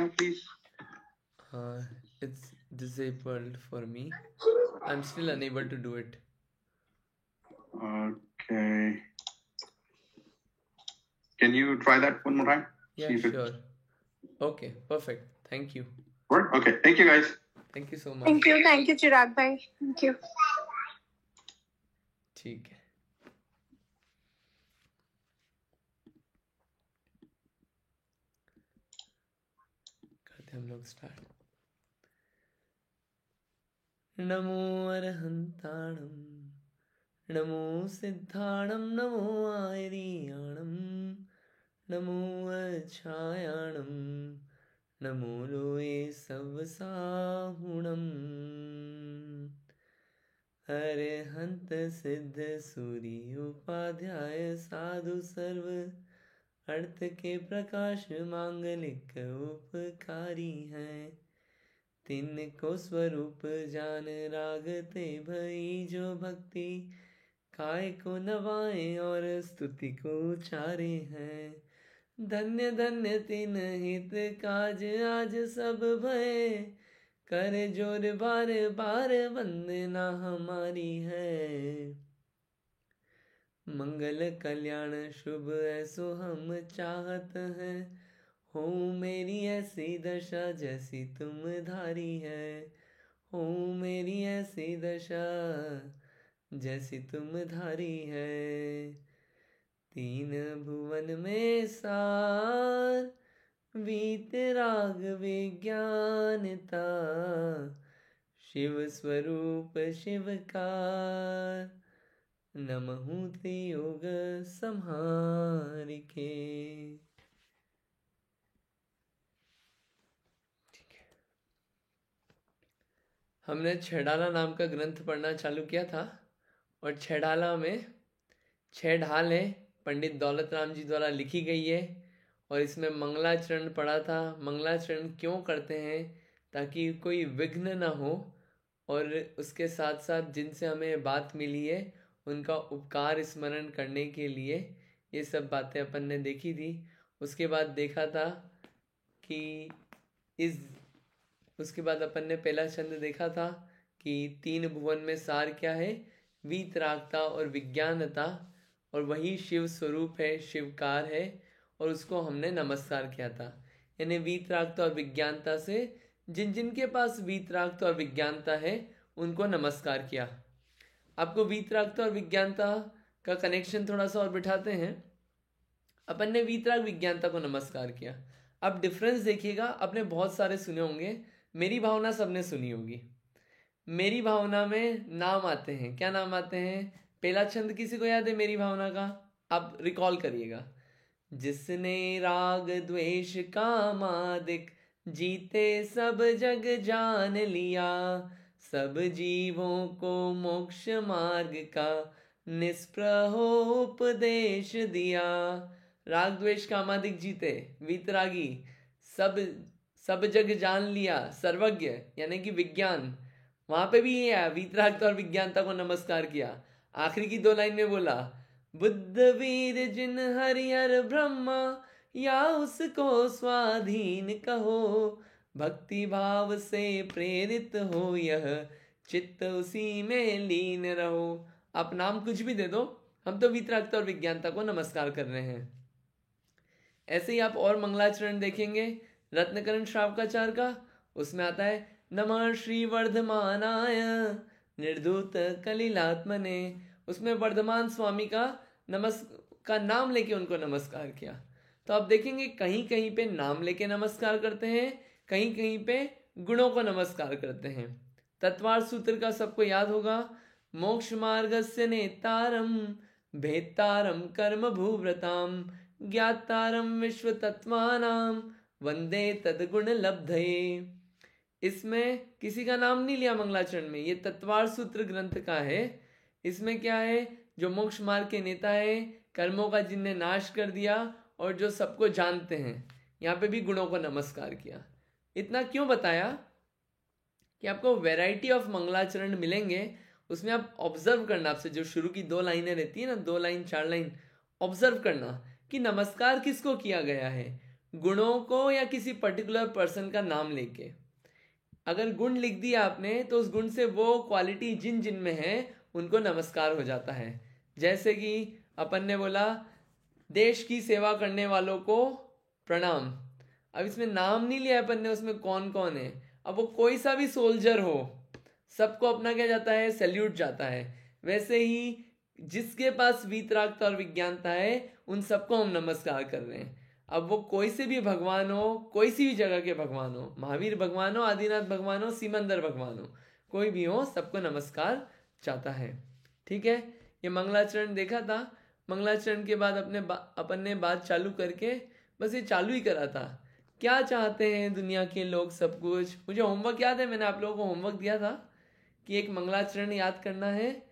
please? It's disabled for me. I'm still unable to do it. Okay. Can you try that one more time? Yeah, See if it sure. Okay, perfect. Thank you. works. Okay. Thank you, guys. Thank you so much. Thank you चिराग भाई. Thank you. ठीक है. करते हम लोग start. नमो अरहंताणं नमो सिद्धाणं नमो आयरीयाणं नमो अछायाणं नमो लोये सवसाहुणम् अरहंत सिद्ध सूर्य उपाध्याय साधु सर्व अर्थ के प्रकाश मांगलिक उपकारी हैं. तिनको स्वरूप जान रागते भई जो भक्ति काय को नवाए और स्तुति को उचारे हैं. धन्य धन्य तिन हित काज आज सब भय कर जोर बार बार वंदना हमारी है. मंगल कल्याण शुभ ऐसो हम चाहत हैं. हो मेरी ऐसी दशा जैसी तुम धारी है. हो मेरी ऐसी दशा जैसी तुम धारी है. तीन भुवन में सार वीतराग विज्ञानता शिव स्वरूप शिवकार नमहु ते योग संहार के. हमने छेडाला नाम का ग्रंथ पढ़ना चालू किया था और छेडाला में 6 ढाल है, पंडित दौलत राम जी द्वारा लिखी गई है. और इसमें मंगलाचरण पढ़ा था. मंगलाचरण क्यों करते हैं? ताकि कोई विघ्न ना हो और उसके साथ साथ जिनसे हमें बात मिली है उनका उपकार स्मरण करने के लिए ये सब बातें अपन ने देखी थी. उसके बाद देखा था कि उसके बाद अपन ने पहला छंद देखा था कि तीन भुवन में सार क्या है, वीतरागता और विज्ञानता, और वही शिव स्वरूप है, शिवकार है, और उसको हमने नमस्कार किया था. यानी वीतरागता और विज्ञानता से जिन जिनके पास वीतरागता और विज्ञानता है उनको नमस्कार किया. आपको वीतरागता और विज्ञानता का कनेक्शन थोड़ा सा और बिठाते हैं. अपन ने वीतराग विज्ञानता को नमस्कार किया. अब डिफरेंस देखिएगा. आपने बहुत सारे सुने होंगे. मेरी भावना सबने सुनी होगी. मेरी भावना में नाम आते हैं. क्या नाम आते हैं? पहला छंद किसी को याद है मेरी भावना का? आप रिकॉल करिएगा. जिसने राग द्वेष कामादिक जीते सब जग जान लिया, सब जीवों को मोक्ष मार्ग का निष्प्रह उपदेश दिया. राग द्वेष कामादिक जीते, वीतरागी, सब जग जान लिया, सर्वज्ञ यानी कि विज्ञान. वहां पे भी ये है, वीतरागता और विज्ञानता को नमस्कार किया. आखिरी की 2 लाइन में बोला, बुद्ध वीर जिन हरिहर ब्रह्मा या उसको स्वाधीन कहो, भक्ति भाव से प्रेरित हो यह चित्त उसी में लीन रहो. आप नाम कुछ भी दे दो, हम तो वीतरागता और विज्ञानता को नमस्कार कर रहे हैं. ऐसे ही आप और मंगलाचरण देखेंगे रत्नकरण श्रावकाचार्य का. उसमें आता है नमः श्री वर्धमानाय निर्धूत कलिलात्मने. उसमें वर्धमान स्वामी का नाम लेके उनको नमस्कार किया. तो आप देखेंगे कहीं कहीं पे नाम लेके नमस्कार करते हैं, कहीं कहीं पे गुणों को नमस्कार करते हैं. तत्वार्थ सूत्र का सबको याद होगा. मोक्ष मार्गस्य नेतारम भेत्तारम कर्म भूव्रताम ज्ञातारम विश्व तत्वानाम वंदे तदगुण लब्धये. इसमें किसी का नाम नहीं लिया मंगलाचरण में. ये तत्वार्थ सूत्र ग्रंथ का है. इसमें क्या है? जो मोक्ष मार्ग के नेता है, कर्मों का जिनने नाश कर दिया और जो सबको जानते हैं. यहाँ पे भी गुणों को नमस्कार किया. इतना क्यों बताया? कि आपको वैरायटी ऑफ मंगलाचरण मिलेंगे. उसमें आप ऑब्जर्व करना, आपसे जो शुरू की 2 लाइनें रहती है ना, 2 लाइन 4 लाइन, ऑब्जर्व करना कि नमस्कार किसको किया गया है. गुणों को या किसी पर्टिकुलर पर्सन का नाम लेके। अगर गुण लिख दिया आपने तो उस गुण से वो क्वालिटी जिन जिन में है उनको नमस्कार हो जाता है। जैसे कि अपन ने बोला देश की सेवा करने वालों को प्रणाम। अब इसमें नाम नहीं लिया अपन ने, उसमें कौन कौन है। अब वो कोई सा भी सोल्जर हो, सबको अपना क्या जाता है, सैल्यूट जाता है। वैसे ही जिसके पास वीतरागता और विज्ञानता है उन सबको हम नमस्कार कर रहे हैं। अब वो कोई से भी भगवान हो, कोई सी भी जगह के भगवान हो, महावीर भगवान हो, आदिनाथ भगवान हो, सिमंदर भगवान हो, कोई भी हो, सबको नमस्कार चाहता है। ठीक है, ये मंगलाचरण देखा था। मंगलाचरण के बाद अपन ने बात चालू करके बस ये चालू ही करा था। क्या चाहते हैं दुनिया के लोग, सब कुछ। मुझे होमवर्क याद है, मैंने आप लोगों को होमवर्क दिया था कि एक मंगलाचरण याद करना है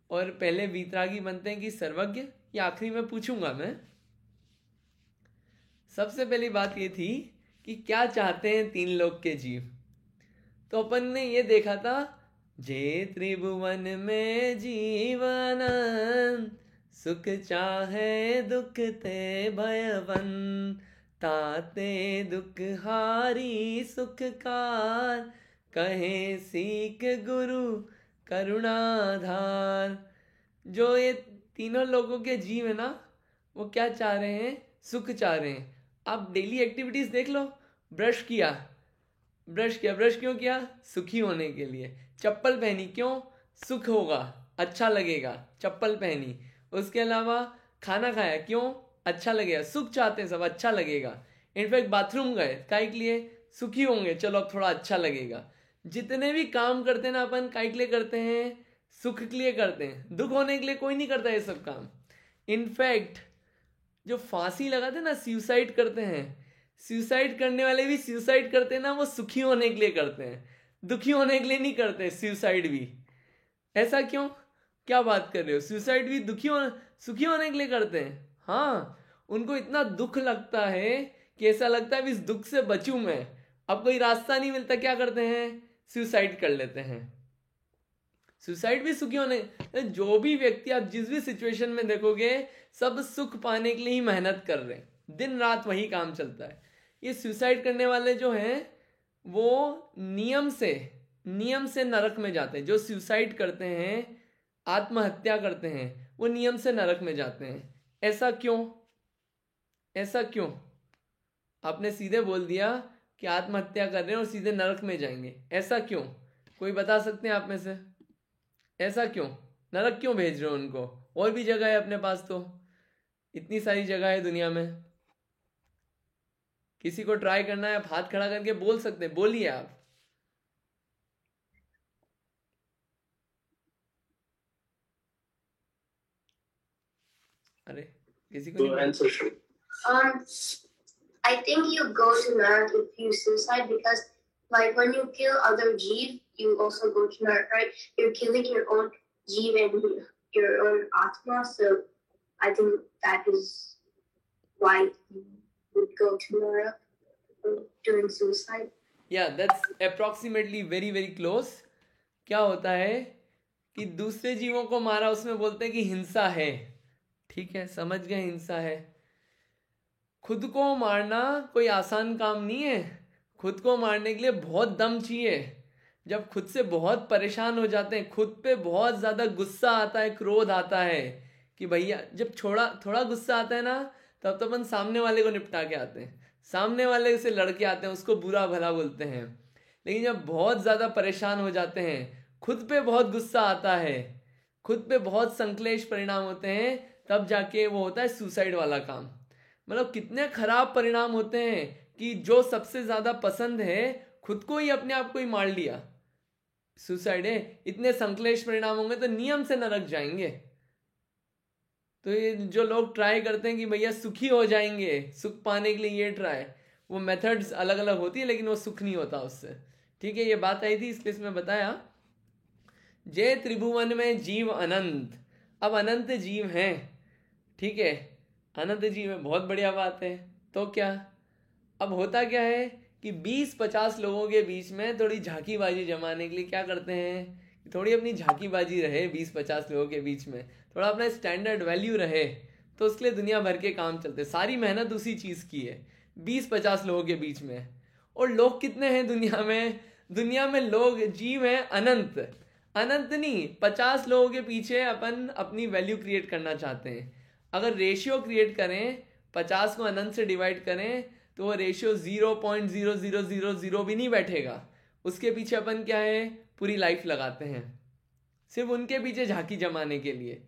और पहले वीतरागी बनते हैं कि सर्वज्ञ, या आखिरी में पूछूंगा मैं। सबसे पहली बात ये थी कि क्या चाहते हैं तीन लोक के जीव। तो अपन ने ये देखा था, जे त्रिभुवन में जीवन सुख चाहे दुख ते भयवन, ताते दुख हारी सुखकार, कहे सीख गुरु करुणाधार। जो ये तीनों लोगों के जीव है ना, वो क्या चाह रहे हैं, सुख चाह रहे हैं। आप डेली एक्टिविटीज देख लो, ब्रश किया, ब्रश क्यों किया, सुखी होने के लिए। चप्पल पहनी, क्यों, सुख होगा, अच्छा लगेगा, चप्पल पहनी। उसके अलावा खाना खाया, क्यों, अच्छा लगेगा, सुख चाहते हैं सब, अच्छा लगेगा। इनफैक्ट बाथरूम गए, काहे के लिए, सुखी होंगे, चलो अब थोड़ा अच्छा लगेगा। जितने भी काम करते हैं ना अपन, काहे के लिए करते हैं, सुख के लिए करते हैं। दुख होने के लिए कोई नहीं करता ये सब काम। इनफैक्ट जो फांसी लगाते हैं ना, सुसाइड करते हैं, सुसाइड करने वाले भी सुसाइड करते हैं ना, वो सुखी होने के लिए करते हैं, दुखी होने के लिए नहीं करते सुसाइड भी। ऐसा क्यों, क्या बात कर रहे हो, सुसाइड भी सुखी होने के लिए करते हैं। हाँ, उनको इतना दुख लगता है कि ऐसा लगता है इस दुख से बचूं मैं, अब कोई रास्ता नहीं मिलता, क्या करते हैं, सुसाइड कर लेते हैं। सुसाइड भी सुखी होने, जो भी व्यक्ति आप जिस भी सिचुएशन में देखोगे, सब सुख पाने के लिए ही मेहनत कर रहे हैं, दिन रात वही काम चलता है। ये सुसाइड करने वाले जो हैं वो नियम से नरक में जाते हैं। जो सुसाइड करते हैं, आत्महत्या करते हैं, वो नियम से नरक में जाते हैं। ऐसा क्यों? आपने सीधे बोल दिया कि आत्महत्या कर रहे हैं और सीधे नरक में जाएंगे, ऐसा क्यों? कोई बता सकते हैं आप में से, ऐसा क्यों, नरक क्यों भेज रहे हो उनको? और भी जगह है अपने पास, तो इतनी सारी जगह है दुनिया में। किसी को ट्राई करना है, आप हाथ खड़ा करके बोल सकते हैं, बोलिए आप। अरे किसी को नहीं। I think you go to Narak if you suicide, because like when you kill other Jeev, you also go to Narak, right? You're killing your own Jeev and your own Atma, so I think that is why you would go to Narak doing suicide. Yeah, that's approximately very very close. क्या होता है कि दूसरे जीवों को मारा, उसमें बोलते हैं कि हिंसा है। ठीक है, समझ गए, हिंसा है। खुद को मारना कोई आसान काम नहीं है। खुद को मारने के लिए बहुत दम चाहिए। जब खुद से बहुत परेशान हो जाते हैं, खुद पे बहुत ज़्यादा गुस्सा आता है, क्रोध आता है कि भैया, जब थोड़ा गुस्सा आता है ना, तब तो अपन सामने वाले को निपटा के आते हैं, सामने वाले से लड़के आते हैं, उसको बुरा भला बोलते हैं। लेकिन जब बहुत ज़्यादा परेशान हो जाते हैं, खुद पे बहुत गुस्सा आता है, खुद पे बहुत संक्लेश परिणाम होते हैं, तब जाके वो होता है सुसाइड वाला काम। मतलब कितने खराब परिणाम होते हैं कि जो सबसे ज़्यादा पसंद है, खुद को ही, अपने आप को ही मार लिया, सुसाइड है। इतने संक्लेश परिणाम होंगे तो नियम से नरक जाएंगे। तो ये जो लोग ट्राई करते हैं कि भैया सुखी हो जाएंगे, सुख पाने के लिए ये ट्राई, वो मेथड्स अलग अलग होती है, लेकिन वो सुख नहीं होता उससे। ठीक है, ये बात आई थी, इसलिए इसमें बताया। जय त्रिभुवन में जीव अनंत। अब अनंत जीव हैं, ठीक है, अनंत जीव है, बहुत बढ़िया बात है। तो क्या, अब होता क्या है कि 20-50 लोगों के बीच में थोड़ी झांकीबाजी जमाने के लिए क्या करते हैं, थोड़ी अपनी झांकीबाजी रहे 20-50 लोगों के बीच में, थोड़ा अपना स्टैंडर्ड वैल्यू रहे, तो उसके लिए दुनिया भर के काम चलते। सारी मेहनत उसी चीज़ की है, 20-50 लोगों के बीच में। और लोग कितने हैं दुनिया में लोग जीव हैं अनंत। अनंत नहीं, 50 लोगों के पीछे अपन अपनी वैल्यू क्रिएट करना चाहते हैं। अगर रेशियो क्रिएट करें, 50 को अनंत से डिवाइड करें, तो वो रेशियो 0.0000 भी नहीं बैठेगा। उसके पीछे अपन क्या है, पूरी लाइफ लगाते हैं सिर्फ उनके पीछे झांकी जमाने के लिए।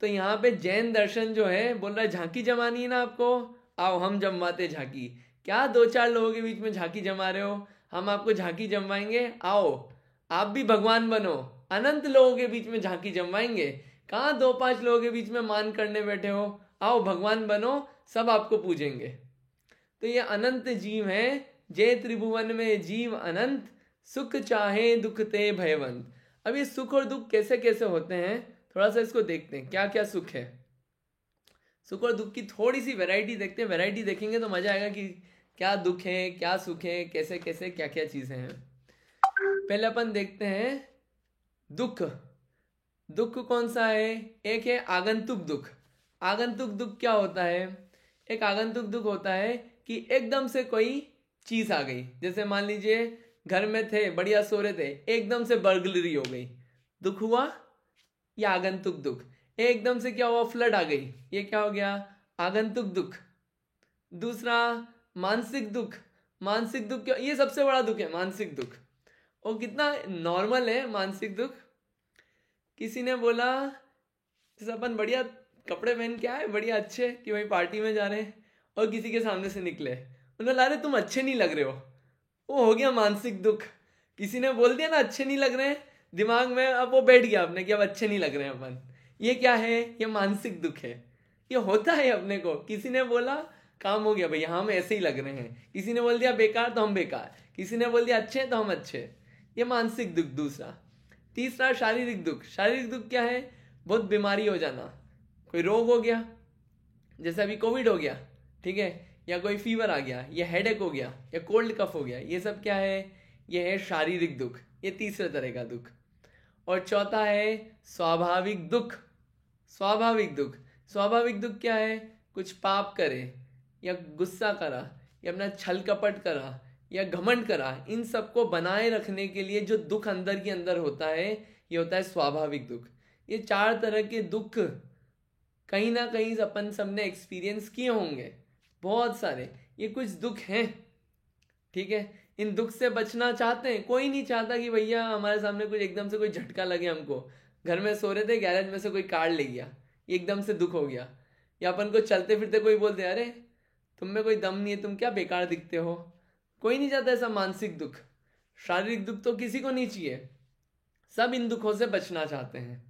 तो यहाँ पे जैन दर्शन जो है बोल रहा है झांकी जमानी है ना आपको, आओ हम जमवाते झांकी। क्या 2-4 लोगों के बीच में झांकी जमा रहे हो, हम आपको झांकी जमवाएंगे, आओ आप भी भगवान बनो। अनंत लोगों के बीच में झांकी जमवाएंगे। कहाँ 2-5 लोगों के बीच में मान करने बैठे हो, आओ भगवान बनो, सब आपको पूजेंगे। तो ये अनंत जीव है, जय त्रिभुवन में जीव अनंत, सुख चाहे दुख ते भयवंत। अब ये सुख और दुख कैसे कैसे होते हैं, थोड़ा सा इसको देखते हैं। क्या क्या सुख है, सुख और दुख की थोड़ी सी वैरायटी देखते हैं। वैरायटी देखेंगे तो मजा आएगा कि क्या दुख है, क्या सुख है, कैसे कैसे क्या क्या चीजें हैं। पहले अपन देखते हैं दुख। दुख कौन सा है, एक है आगंतुक दुख। आगंतुक दुख क्या होता है, एक आगंतुक दुख होता है कि एकदम से कोई चीज आ गई। जैसे मान लीजिए घर में थे, बढ़िया सो रहे थे, एकदम से बर्गलरी हो गई, दुख हुआ, या आगंतुक दुख। एकदम से क्या हुआ, फ्लड आ गई, ये क्या हो गया, आगंतुक दुख। दूसरा मानसिक दुख। मानसिक दुख क्या, ये सबसे बड़ा दुख है मानसिक दुख। और कितना नॉर्मल है मानसिक दुख। किसी ने बोला जैसे अपन बढ़िया कपड़े पहन के आए, बढ़िया अच्छे, कि भाई पार्टी में जा रहे हैं, और किसी के सामने से निकले, उन्होंने ला रहे तुम अच्छे नहीं लग रहे हो, वो हो गया मानसिक दुख। किसी ने बोल दिया ना अच्छे नहीं लग रहे हैं, दिमाग में अब वो बैठ गया अपने कि अब अच्छे नहीं लग रहे हैं अपन। ये क्या है, ये मानसिक दुख है। ये होता है अपने को, किसी ने बोला काम हो गया, भाई हम ऐसे ही लग रहे हैं। किसी ने बोल दिया बेकार तो हम बेकार, किसी ने बोल दिया अच्छे तो हम अच्छे। ये मानसिक दुख दूसरा। तीसरा शारीरिक दुख। शारीरिक दुख क्या है, बहुत बीमारी हो जाना, कोई रोग हो गया, जैसे अभी कोविड हो गया, ठीक है, या कोई फीवर आ गया, या हेडेक हो गया, या कोल्ड कफ हो गया, ये सब क्या है, ये है शारीरिक दुख। ये तीसरे तरह का दुख। और चौथा है स्वाभाविक दुख। स्वाभाविक दुख। स्वाभाविक दुख क्या है, कुछ पाप करे, या गुस्सा करा, या अपना छल कपट करा, या घमंड करा, इन सबको बनाए रखने के लिए जो दुख अंदर के अंदर होता है, ये होता है स्वाभाविक दुख। ये 4 तरह के दुख कहीं ना कहीं अपन सबने एक्सपीरियंस किए होंगे, बहुत सारे। ये कुछ दुख हैं, ठीक है। इन दुख से बचना चाहते हैं, कोई नहीं चाहता कि भैया हमारे सामने कुछ एकदम से कोई झटका लगे हमको। घर में सो रहे थे, गैरेज में से कोई कार ले गया, एकदम से दुख हो गया। या अपन को चलते फिरते कोई बोलते अरे तुम में कोई दम नहीं है, तुम क्या बेकार दिखते हो। कोई नहीं चाहता ऐसा मानसिक दुख। शारीरिक दुख तो किसी को नहीं चाहिए, सब इन दुखों से बचना चाहते हैं।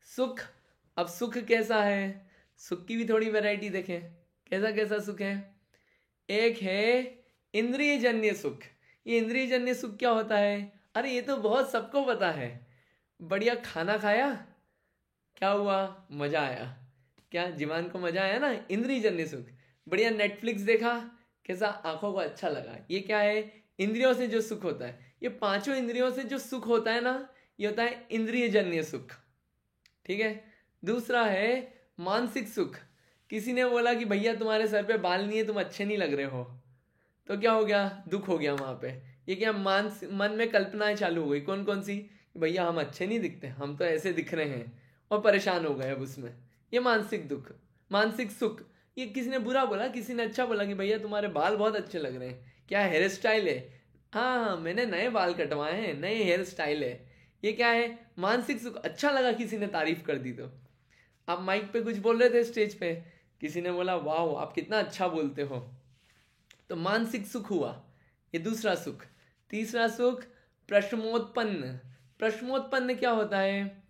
सुख। अब सुख कैसा है, सुख की भी थोड़ी वैरायटी देखें, कैसा कैसा सुख है। एक है इंद्रिय जन्य सुख। ये इंद्रिय जन्य सुख क्या होता है, अरे ये तो बहुत सबको पता है। बढ़िया खाना खाया, क्या हुआ, मजा आया, क्या जीवन को मजा आया ना, इंद्रिय जन्य सुख। बढ़िया नेटफ्लिक्स देखा, कैसा आंखों को अच्छा लगा, ये क्या है, इंद्रियों से जो सुख होता है। ये 5 इंद्रियों से जो सुख होता है ना, ये होता है इंद्रिय जन्य सुख, ठीक है। दूसरा है मानसिक सुख। किसी ने बोला कि भैया तुम्हारे सर पे बाल नहीं है, तुम अच्छे नहीं लग रहे हो, तो क्या हो गया, दुख हो गया वहां पे। ये क्या, मन में कल्पनाएं चालू हो गई, कौन कौन सी, भैया हम अच्छे नहीं दिखते, हम तो ऐसे दिख रहे हैं, और परेशान हो गए अब उसमें। ये मानसिक दुख। मानसिक सुख, ये किसी ने बुरा बोला, किसी ने अच्छा बोला कि भैया तुम्हारे बाल बहुत अच्छे लग रहे हैं, क्या हेयर स्टाइल है, हाँ मैंने नए बाल कटवाए हैं, नए हेयर स्टाइल है। ये क्या है, मानसिक सुख। अच्छा लगा, किसी ने तारीफ कर दी। तो आप माइक पे कुछ बोल रहे थे स्टेज पे, किसी ने बोला वाह आप कितना अच्छा बोलते हो, तो मानसिक सुख हुआ, ये दूसरा सुख। तीसरा सुख प्रश्नोत्पन्न। प्रश्नोत्पन्न क्या होता है,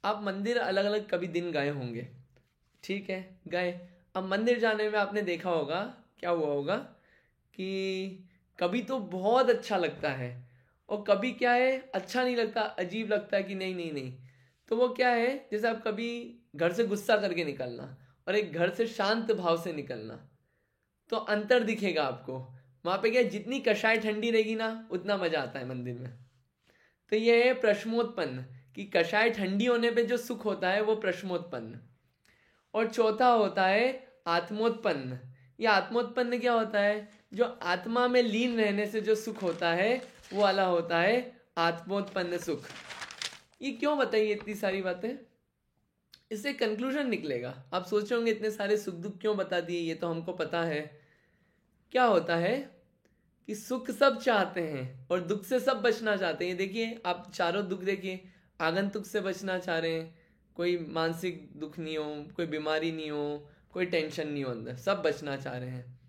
आप मंदिर अलग अलग कभी दिन गए होंगे, ठीक है, गए। अब मंदिर जाने में आपने देखा होगा क्या हुआ होगा कि कभी तो बहुत अच्छा लगता है, और कभी क्या है अच्छा नहीं लगता, अजीब लगता है कि नहीं नहीं नहीं। तो वो क्या है, जैसे आप कभी घर से गुस्सा करके निकलना और एक घर से शांत भाव से निकलना, तो अंतर दिखेगा आपको। वहाँ पे क्या, जितनी कषाय ठंडी रहेगी ना, उतना मजा आता है मंदिर में। तो ये है प्रश्नोत्पन्न, कि कषाय ठंडी होने पे जो सुख होता है वो प्रश्नोत्पन्न। और चौथा होता है आत्मोत्पन्न, ये आत्मोत्पन्न क्या होता है? जो आत्मा में लीन रहने से जो सुख होता है वो वाला होता है आत्मोत्पन्न सुख। ये क्यों बताइए इतनी सारी बातें? इससे कंक्लूजन निकलेगा। आप सोच रहे होंगे इतने सारे सुख दुख क्यों बता दिए, ये तो हमको पता है। क्या होता है कि सुख सब चाहते हैं और दुख से सब बचना चाहते हैं। देखिए आप चारों दुख देखिए, आगंतुक से बचना चाह रहे हैं, कोई मानसिक दुख नहीं हो, कोई बीमारी नहीं हो, कोई टेंशन नहीं हो, अंदर सब बचना चाह रहे हैं।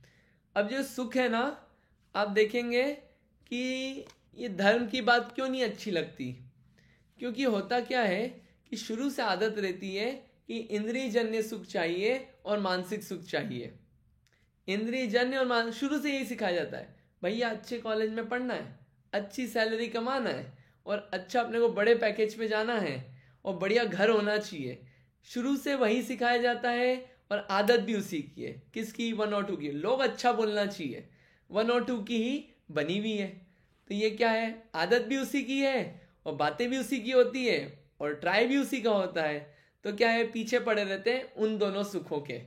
अब जो सुख है ना, आप देखेंगे कि ये धर्म की बात क्यों नहीं अच्छी लगती, क्योंकि होता क्या है कि शुरू से आदत रहती है कि इंद्रिय जन्य सुख चाहिए और मानसिक सुख चाहिए। इंद्रिय जन्य और शुरू से यही सिखाया जाता है, भैया अच्छे कॉलेज में पढ़ना है, अच्छी सैलरी कमाना है और अच्छा अपने को बड़े पैकेज पे जाना है और बढ़िया घर होना चाहिए। शुरू से वही सिखाया जाता है और आदत भी उसी की है। किसकी? 1 और 2 की। लोग अच्छा बोलना चाहिए, 1 और 2 की ही बनी हुई है। तो ये क्या है? आदत भी उसी की है और बातें भी उसी की होती है और ट्राई भी उसी का होता है। तो क्या है, पीछे पड़े रहते हैं उन दोनों सुखों के।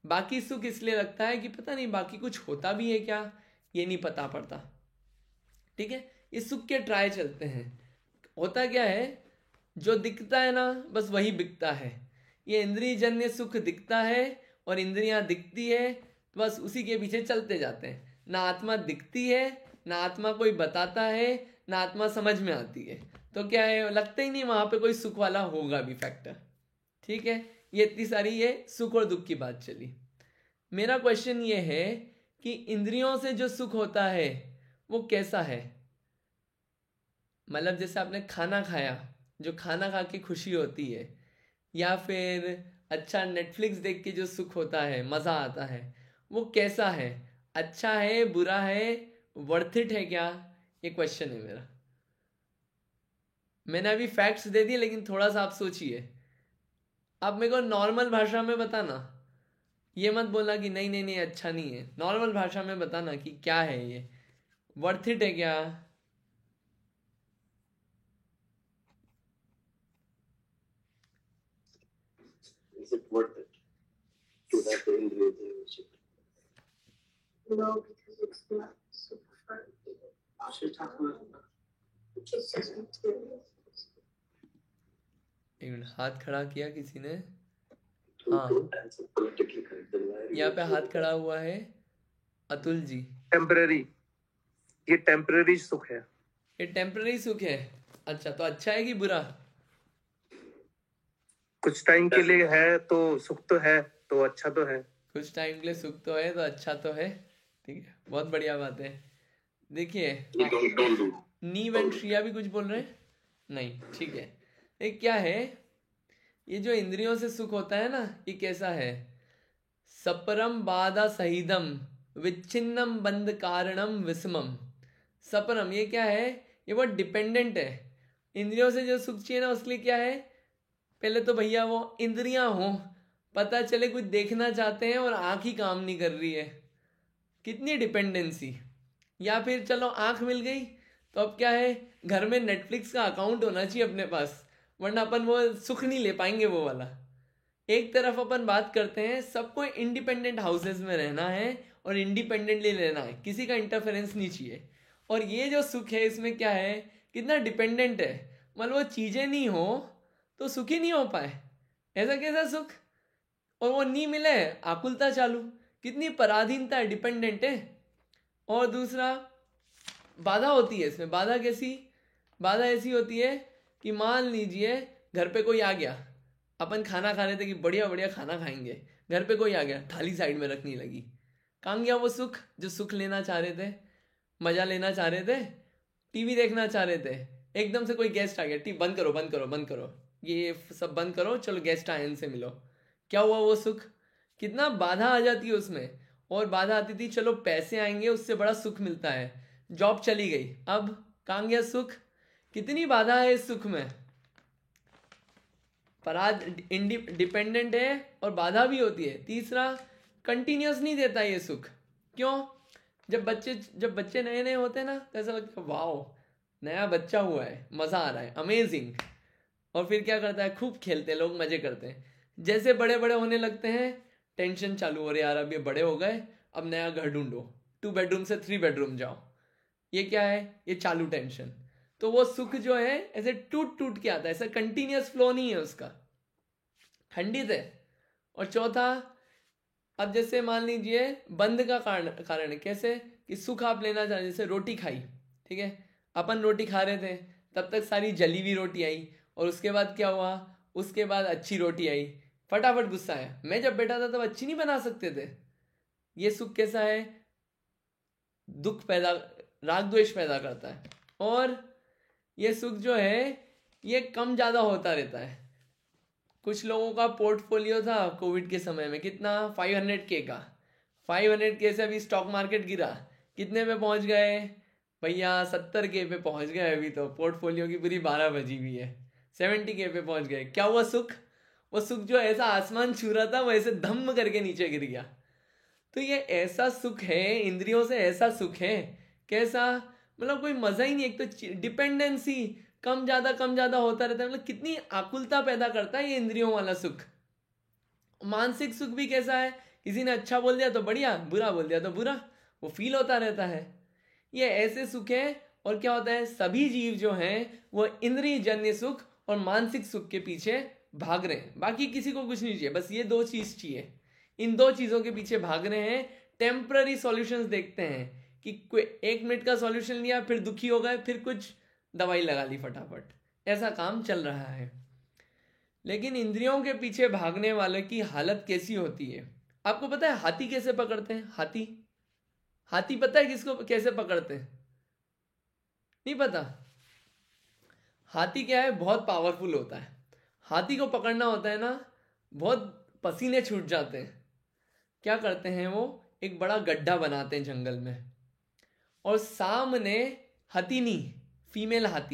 बाकी सुख इसलिए लगता है कि पता नहीं बाकी कुछ होता भी है क्या, ये नहीं पता पड़ता। ठीक है, ये सुख के ट्राई चलते हैं। होता क्या है, जो दिखता है ना बस वही बिकता है। ये इंद्रिय जन्य सुख दिखता है और इंद्रियां दिखती है, तो बस उसी के पीछे चलते जाते हैं। ना आत्मा दिखती है, ना आत्मा कोई बताता है, ना आत्मा समझ में आती है। तो क्या है, लगता ही नहीं वहां पे कोई सुख वाला होगा भी फैक्टर। ठीक है, ये इतनी सारी ये सुख और दुख की बात चली। मेरा क्वेश्चन ये है कि इंद्रियों से जो सुख होता है वो कैसा है? मतलब जैसे आपने खाना खाया, जो खाना खा के खुशी होती है, या फिर अच्छा नेटफ्लिक्स देख के जो सुख होता है, मज़ा आता है, वो कैसा है? अच्छा है, बुरा है, वर्थ इट है क्या? ये क्वेश्चन है मेरा। मैंने अभी फैक्ट्स दे दिए, लेकिन थोड़ा सा आप सोचिए। आप मेरे को नॉर्मल भाषा में बताना, ये मत बोलना कि नहीं नहीं नहीं अच्छा नहीं है। नॉर्मल भाषा में बताना कि क्या है ये, वर्थ इट है क्या? Is it worth it to have the indriya worship? No, because it's not super fun. It's just material. एक मिनट, हाथ खड़ा किया किसी ने? हाँ, answer politically correct. Then why are यहाँ you पे so हाथ खड़ा हुआ है अतुल जी। टेम्पररी, ये टेम्पररी सुख है। ये टेम्पररी सुख है। अच्छा, तो अच्छा है कि बुरा? कुछ टाइम के लिए है तो सुख तो है, तो अच्छा तो है। कुछ टाइम के लिए सुख तो है तो अच्छा तो है। ठीक है, बहुत बढ़िया बात है। देखिए, don't do? नीव एंड श्रिया भी कुछ बोल रहे हैं? नहीं, ठीक है। ये क्या है, ये जो इंद्रियों से सुख होता है ना, ये कैसा है? सपरम बाधा सहिदम विच्छिन्नम बंध कारणम विषमम। सपरम, ये क्या है? ये बहुत डिपेंडेंट है। इंद्रियों से जो सुख चाहिए ना, उसके लिए क्या है? पहले तो भैया वो इंद्रियां हो, पता चले कुछ देखना चाहते हैं और आंख ही काम नहीं कर रही है, कितनी डिपेंडेंसी। या फिर चलो आंख मिल गई तो अब क्या है, घर में नेटफ्लिक्स का अकाउंट होना चाहिए अपने पास, वरना अपन वो सुख नहीं ले पाएंगे वो वाला। एक तरफ अपन बात करते हैं, सबको इंडिपेंडेंट हाउसेस में रहना है और इंडिपेंडेंटली रहना है, किसी का इंटरफेरेंस नहीं चाहिए। और ये जो सुख है इसमें क्या है, कितना डिपेंडेंट है। मतलब वो चीज़ें नहीं हो तो सुखी नहीं हो पाए, ऐसा कैसा सुख? और वो नहीं मिले आकुलता चालू, कितनी पराधीनता है, डिपेंडेंट है। और दूसरा बाधा होती है इसमें। बाधा कैसी? बाधा ऐसी होती है कि मान लीजिए घर पे कोई आ गया, अपन खाना खा रहे थे कि बढ़िया बढ़िया खाना खाएंगे, घर पे कोई आ गया, थाली साइड में रखनी लगी। कहाँ गया वो सुख जो सुख लेना चाह रहे थे, मजा लेना चाह रहे थे, टीवी देखना चाह रहे थे? एकदम से कोई गेस्ट आ गया, टीवी बंद करो बंद करो बंद करो, ये सब बंद करो, चलो गेस्ट आए इनसे मिलो। क्या हुआ वो सुख? कितना बाधा आ जाती है उसमें। और बाधा आती थी, चलो पैसे आएंगे उससे बड़ा सुख मिलता है, जॉब चली गई, अब कहाँ गया सुख? कितनी बाधा है इस सुख में। पराध डिपेंडेंट है और बाधा भी होती है। तीसरा, कंटिन्यूस नहीं देता ये सुख। क्यों? जब बच्चे नए नए होते हैं ना, तो ऐसा लगता है वाओ नया बच्चा हुआ है, मज़ा आ रहा है, अमेजिंग। और फिर क्या करता है, खूब खेलते हैं लोग, मज़े करते हैं। जैसे बड़े बड़े होने लगते हैं, टेंशन चालू हो रही यार, अब ये बड़े हो गए, अब नया घर ढूंढो, 2 बेडरूम से 3 बेडरूम जाओ। ये क्या है? ये चालू टेंशन। तो वो सुख जो है ऐसे टूट टूट के आता है, ऐसा कंटिन्यूअस फ्लो नहीं है उसका, खंडित है। और चौथा, अब जैसे मान लीजिए बंध का कारण है, कैसे कि सुख आप लेना चाहते, जैसे रोटी खाई, ठीक है, अपन रोटी खा रहे थे, तब तक सारी जली हुई रोटी आई, और उसके बाद क्या हुआ, उसके बाद अच्छी रोटी आई, फटाफट गुस्सा आया, मैं जब बैठा था तब अच्छी नहीं बना सकते थे। ये सुख कैसा है? दुख पैदा, राग द्वेष पैदा करता है। और ये सुख जो है ये कम ज़्यादा होता रहता है। कुछ लोगों का पोर्टफोलियो था कोविड के समय में, कितना, 500K का, 500K से अभी स्टॉक मार्केट गिरा, कितने पे पहुंच गए भैया? 70K पे पहुंच गए। अभी तो पोर्टफोलियो की पूरी 12 बजी हुई है, 70K पे पहुंच गए। क्या हुआ? सुख, वो सुख जो ऐसा आसमान छू रहा था वो ऐसे धम्म करके नीचे गिर गया। तो ये ऐसा सुख है, इंद्रियों से ऐसा सुख है, कैसा, मतलब कोई मजा ही नहीं। एक तो डिपेंडेंसी, कम ज्यादा होता रहता है, मतलब कितनी आकुलता पैदा करता है ये इंद्रियों वाला सुख। मानसिक सुख भी कैसा है? किसी ने अच्छा बोल दिया तो बढ़िया, बुरा बोल दिया तो बुरा, वो फील होता रहता है। ये ऐसे सुख है। और क्या होता है, सभी जीव जो हैं वो इंद्रिय जन्य सुख और मानसिक सुख के पीछे भाग रहे हैं, बाकी किसी को कुछ नहीं चाहिए, बस ये 2 चीज चाहिए। इन 2 चीजों के पीछे भाग रहे हैं। टेम्पररी सॉल्यूशंस देखते हैं कि कोई 1 मिनट का सॉल्यूशन लिया, फिर दुखी हो गए, फिर कुछ दवाई लगा ली फटाफट, ऐसा काम चल रहा है। लेकिन इंद्रियों के पीछे भागने वाले की हालत कैसी होती है? आपको पता है हाथी कैसे पकड़ते हैं? हाथी पता है किसको कैसे पकड़ते हैं? नहीं पता? हाथी क्या है, बहुत पावरफुल होता है। हाथी को पकड़ना होता है ना, बहुत पसीने छूट जाते हैं। क्या करते हैं वो, एक बड़ा गड्ढा बनाते हैं जंगल में, और सामने हथिनी, फीमेल हाथी,